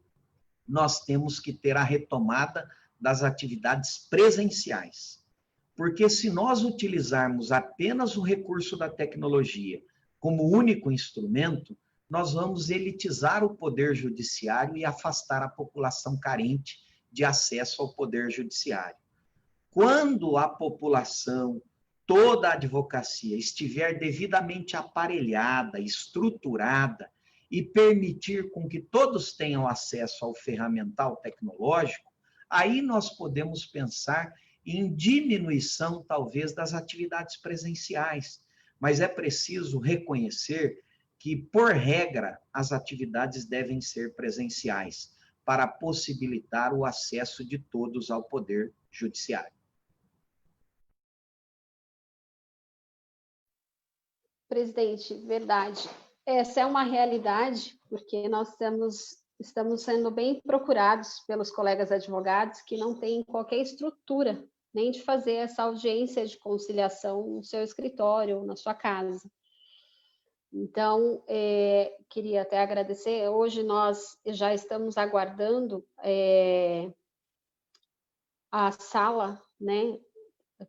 nós temos que ter a retomada das atividades presenciais. Porque se nós utilizarmos apenas o recurso da tecnologia como único instrumento, nós vamos elitizar o Poder Judiciário e afastar a população carente de acesso ao Poder Judiciário. Quando a população toda a advocacia estiver devidamente aparelhada, estruturada, e permitir com que todos tenham acesso ao ferramental tecnológico, aí nós podemos pensar em diminuição, talvez, das atividades presenciais. Mas é preciso reconhecer que, por regra, as atividades devem ser presenciais, para possibilitar o acesso de todos ao Poder Judiciário. Presidente, verdade. Essa é uma realidade, porque nós estamos sendo bem procurados pelos colegas advogados que não têm qualquer estrutura nem de fazer essa audiência de conciliação no seu escritório, na sua casa. Então, queria até agradecer. Hoje nós já estamos aguardando a sala, né,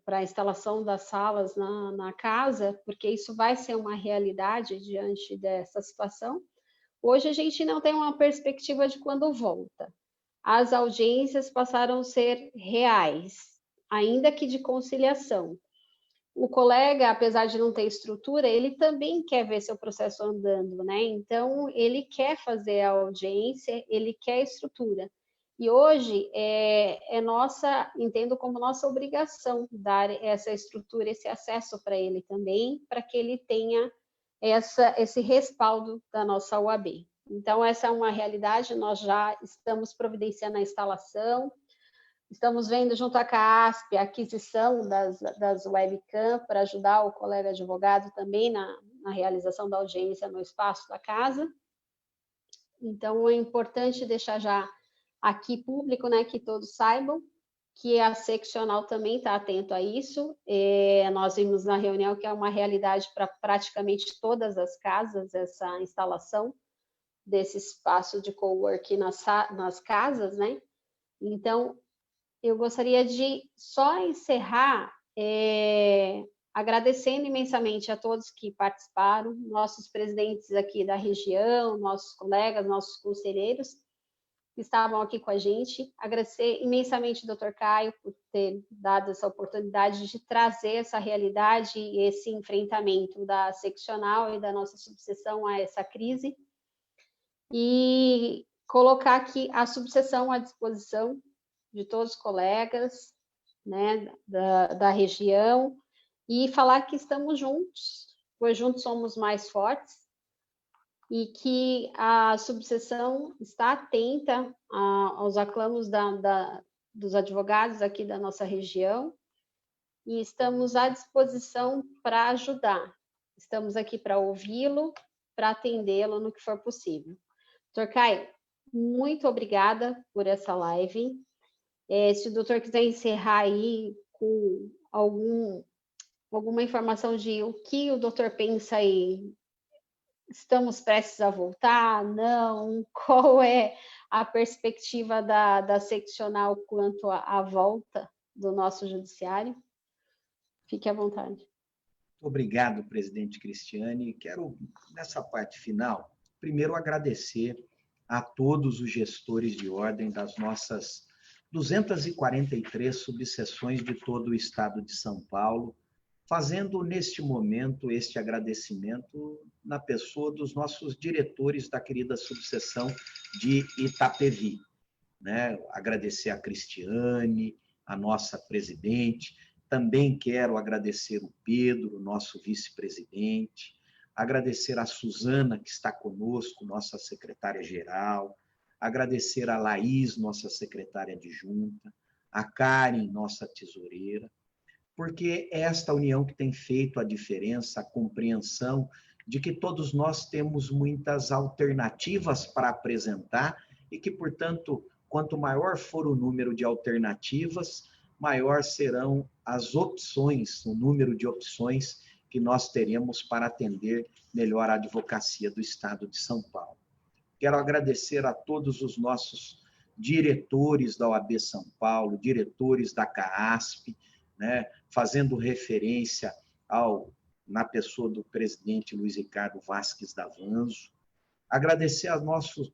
para a instalação das salas na casa, porque isso vai ser uma realidade diante dessa situação. Hoje a gente não tem uma perspectiva de quando volta. As audiências passaram a ser reais, ainda que de conciliação. O colega, apesar de não ter estrutura, ele também quer ver seu processo andando, né? Então, ele quer fazer a audiência, ele quer estrutura. E hoje entendo como nossa obrigação dar essa estrutura, esse acesso para ele também, para que ele tenha esse respaldo da nossa OAB. Então, essa é uma realidade, nós já estamos providenciando a instalação, estamos vendo junto à CAASP a aquisição das webcam para ajudar o colega advogado também na realização da audiência no espaço da casa. Então, é importante deixar já aqui público, né, que todos saibam que a seccional também está atento a isso. Nós vimos na reunião que é uma realidade para praticamente todas as casas, essa instalação desse espaço de coworking nas casas, né? Então, eu gostaria de só encerrar agradecendo imensamente a todos que participaram, nossos presidentes aqui da região, nossos colegas, nossos conselheiros, que estavam aqui com a gente. Agradecer imensamente ao Dr. Caio por ter dado essa oportunidade de trazer essa realidade e esse enfrentamento da seccional e da nossa subseção a essa crise. E colocar aqui a subseção à disposição de todos os colegas, né, da região, e falar que estamos juntos, pois juntos somos mais fortes, e que a subseção está atenta aos aclamos dos advogados aqui da nossa região, e estamos à disposição para ajudar. Estamos aqui para ouvi-lo, para atendê-lo no que for possível. Dr. Caio, muito obrigada por essa live. Se o doutor quiser encerrar aí com alguma informação de o que o doutor pensa aí, estamos prestes a voltar, não? Qual é a perspectiva da seccional quanto à volta do nosso judiciário? Fique à vontade. Obrigado, presidente Cristiane. Quero, nessa parte final, primeiro agradecer a todos os gestores de ordem das nossas 243 subseções de todo o estado de São Paulo, fazendo neste momento este agradecimento na pessoa dos nossos diretores da querida subseção de Itapevi, né? Agradecer a Cristiane, a nossa presidente, também quero agradecer o Pedro, nosso vice-presidente, agradecer a Suzana, que está conosco, nossa secretária-geral, agradecer a Laís, nossa secretária adjunta, a Karen, nossa tesoureira, porque é esta união que tem feito a diferença, a compreensão de que todos nós temos muitas alternativas para apresentar e que, portanto, quanto maior for o número de alternativas, maior serão as opções, o número de opções que nós teremos para atender melhor a advocacia do Estado de São Paulo. Quero agradecer a todos os nossos diretores da OAB São Paulo, diretores da CAASP, né, fazendo referência na pessoa do presidente Luiz Ricardo Vasques Davanzo. Agradecer a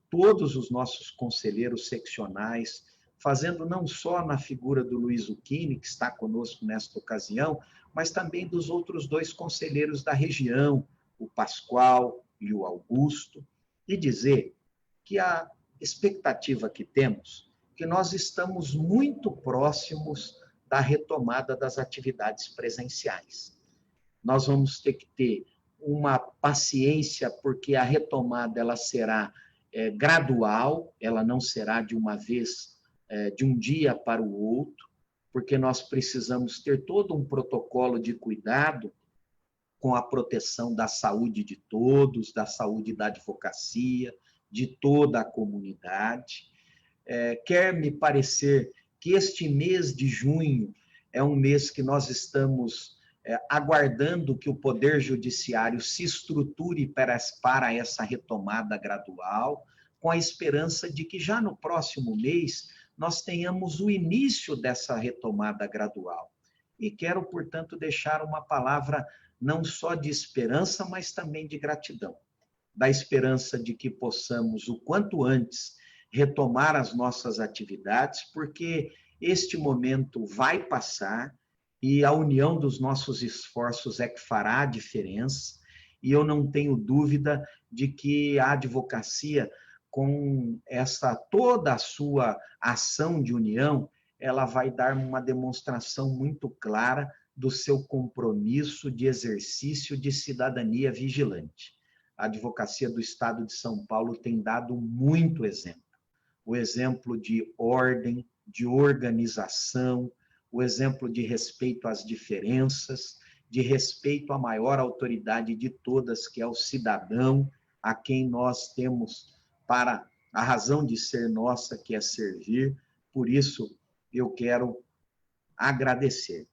todos os nossos conselheiros seccionais, fazendo não só na figura do Luiz Zucchini, que está conosco nesta ocasião, mas também dos outros 2 conselheiros da região, o Pascoal e o Augusto, e dizer que a expectativa que temos, que nós estamos muito próximos da retomada das atividades presenciais. Nós vamos ter que ter uma paciência, porque a retomada ela será gradual, ela não será de uma vez, de um dia para o outro, porque nós precisamos ter todo um protocolo de cuidado com a proteção da saúde de todos, da saúde da advocacia, de toda a comunidade. Quer me parecer que este mês de junho é um mês que nós estamos aguardando que o Poder Judiciário se estruture para essa retomada gradual, com a esperança de que já no próximo mês nós tenhamos o início dessa retomada gradual. E quero, portanto, deixar uma palavra não só de esperança, mas também de gratidão. Da esperança de que possamos, o quanto antes, retomar as nossas atividades, porque este momento vai passar e a união dos nossos esforços é que fará a diferença, e eu não tenho dúvida de que a advocacia, com toda a sua ação de união, ela vai dar uma demonstração muito clara do seu compromisso de exercício de cidadania vigilante. A advocacia do Estado de São Paulo tem dado muito exemplo. O exemplo de ordem, de organização, o exemplo de respeito às diferenças, de respeito à maior autoridade de todas, que é o cidadão, a quem nós temos para a razão de ser nossa, que é servir. Por isso, eu quero agradecer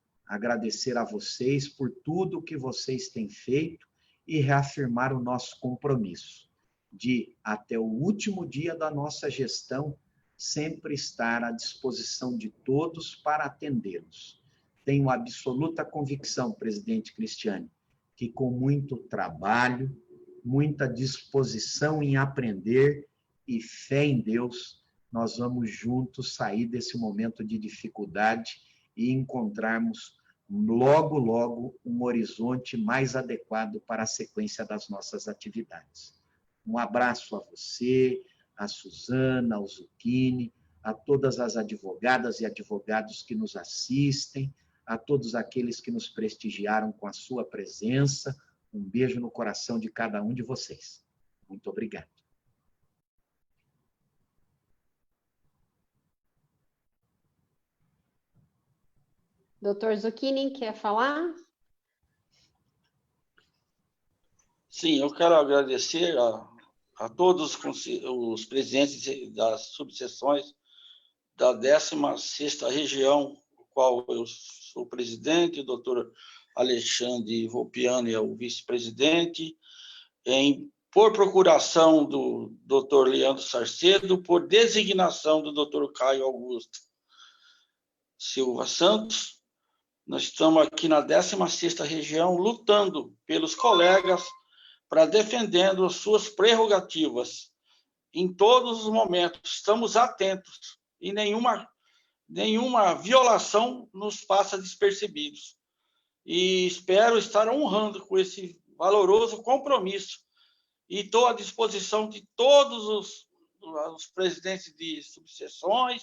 a vocês por tudo que vocês têm feito e reafirmar o nosso compromisso de, até o último dia da nossa gestão, sempre estar à disposição de todos para atendê-los. Tenho absoluta convicção, presidente Cristiane, que com muito trabalho, muita disposição em aprender e fé em Deus, nós vamos juntos sair desse momento de dificuldade e encontrarmos logo, logo, um horizonte mais adequado para a sequência das nossas atividades. Um abraço a você, a Suzana, ao Zucchini, a todas as advogadas e advogados que nos assistem, a todos aqueles que nos prestigiaram com a sua presença. Um beijo no coração de cada um de vocês. Muito obrigado. Doutor Zucchini, quer falar? Sim, eu quero agradecer a todos os presidentes das subseções da 16ª região, o qual eu sou presidente, o doutor Alexandre Volpiani é o vice-presidente, por procuração do doutor Leandro Sarcedo, por designação do doutor Caio Augusto Silva Santos. Nós estamos aqui na 16ª região lutando pelos colegas para defendendo as suas prerrogativas em todos os momentos. Estamos atentos e nenhuma violação nos passa despercebidos. E espero estar honrando com esse valoroso compromisso e estou à disposição de todos os presidentes de subseções,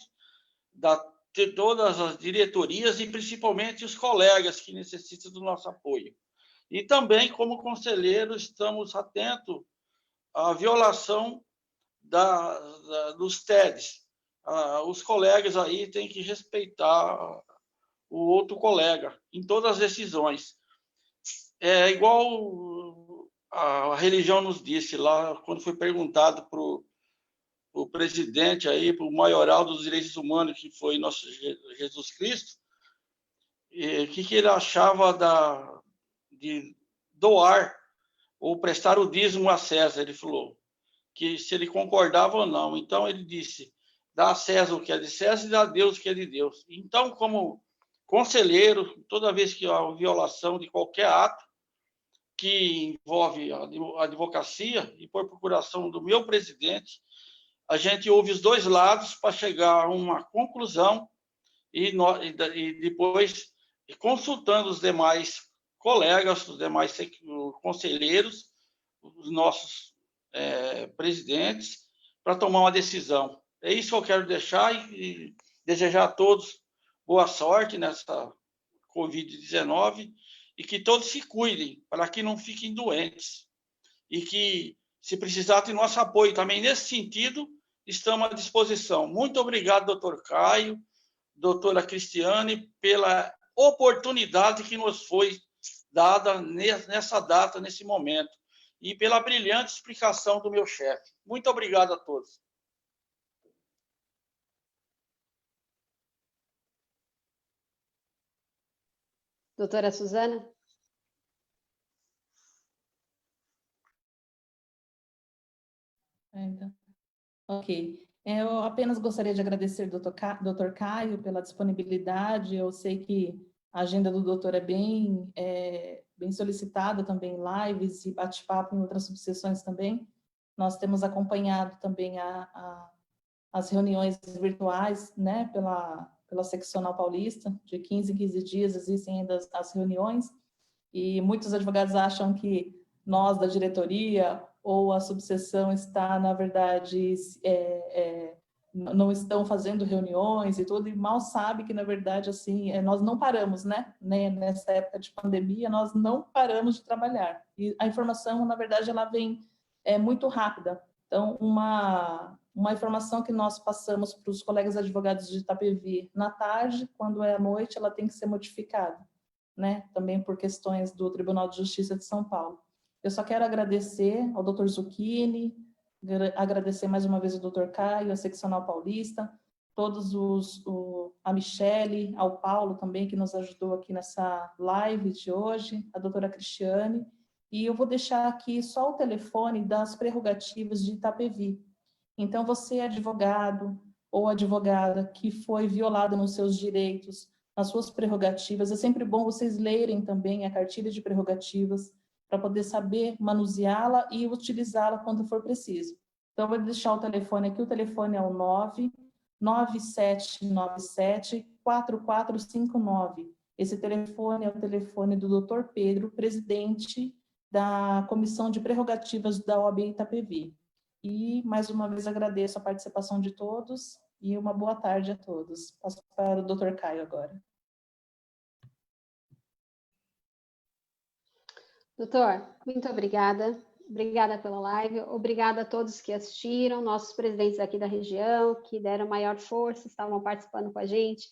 de todas as diretorias e principalmente os colegas que necessitam do nosso apoio. E também, como conselheiro, estamos atentos à violação dos TEDs. Os colegas aí têm que respeitar o outro colega em todas as decisões. É igual a religião nos disse lá, quando foi perguntado para o presidente, para o maioral dos direitos humanos, que foi nosso Jesus Cristo, o que ele achava de doar ou prestar o dízimo a César. Ele falou que se ele concordava ou não. Então, ele disse, dá a César o que é de César e dá a Deus o que é de Deus. Então, como conselheiro, toda vez que há violação de qualquer ato que envolve a advocacia, e por procuração do meu presidente, a gente ouve os dois lados para chegar a uma conclusão e depois, consultando os demais colegas, os demais conselheiros, os nossos presidentes, para tomar uma decisão. É isso que eu quero deixar e desejar a todos boa sorte nessa Covid-19 e que todos se cuidem para que não fiquem doentes. E que, se precisar de nosso apoio também nesse sentido, estamos à disposição. Muito obrigado, doutor Caio, doutora Cristiane, pela oportunidade que nos foi dada nessa data, nesse momento, e pela brilhante explicação do meu chefe. Muito obrigado a todos. Doutora Suzana? Então, ok. Eu apenas gostaria de agradecer ao doutor Caio pela disponibilidade. Eu sei que a agenda do doutor é bem solicitada também, lives e bate-papo em outras subseções também. Nós temos acompanhado também as reuniões virtuais, né, pela seccional paulista, de 15 em 15 dias existem ainda as reuniões, e muitos advogados acham que nós, da diretoria, ou a subseção está, na verdade, não estão fazendo reuniões e tudo, e mal sabe que, na verdade, assim, nós não paramos, né? Nessa época de pandemia, nós não paramos de trabalhar. E a informação, na verdade, ela vem muito rápida. Então, uma informação que nós passamos para os colegas advogados de Itapevi na tarde, quando é à noite, ela tem que ser modificada, né? Também por questões do Tribunal de Justiça de São Paulo. Eu só quero agradecer ao Dr. Zucchini, agradecer mais uma vez ao Dr. Caio, a seccional paulista, a Michele, ao Paulo também, que nos ajudou aqui nessa live de hoje, a doutora Cristiane, e eu vou deixar aqui só o telefone das prerrogativas de Itapevi. Então, você, advogado ou advogada que foi violado nos seus direitos, nas suas prerrogativas, é sempre bom vocês lerem também a cartilha de prerrogativas, para poder saber manuseá-la e utilizá-la quando for preciso. Então, eu vou deixar o telefone aqui, o telefone é o 99797-4459. Esse telefone é o telefone do Dr. Pedro, presidente da Comissão de Prerrogativas da OAB Itapevi. E, mais uma vez, agradeço a participação de todos e uma boa tarde a todos. Passo para o Dr. Caio agora. Doutor, muito obrigada. Obrigada pela live. Obrigada a todos que assistiram, nossos presidentes aqui da região, que deram maior força, estavam participando com a gente.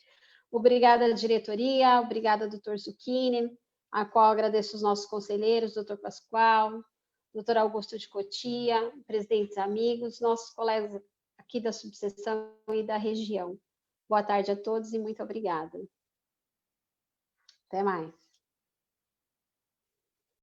Obrigada à diretoria, obrigada ao doutor Zucchini, a qual agradeço os nossos conselheiros, doutor Pascoal, doutor Augusto de Cotia, presidentes amigos, nossos colegas aqui da subseção e da região. Boa tarde a todos e muito obrigada. Até mais.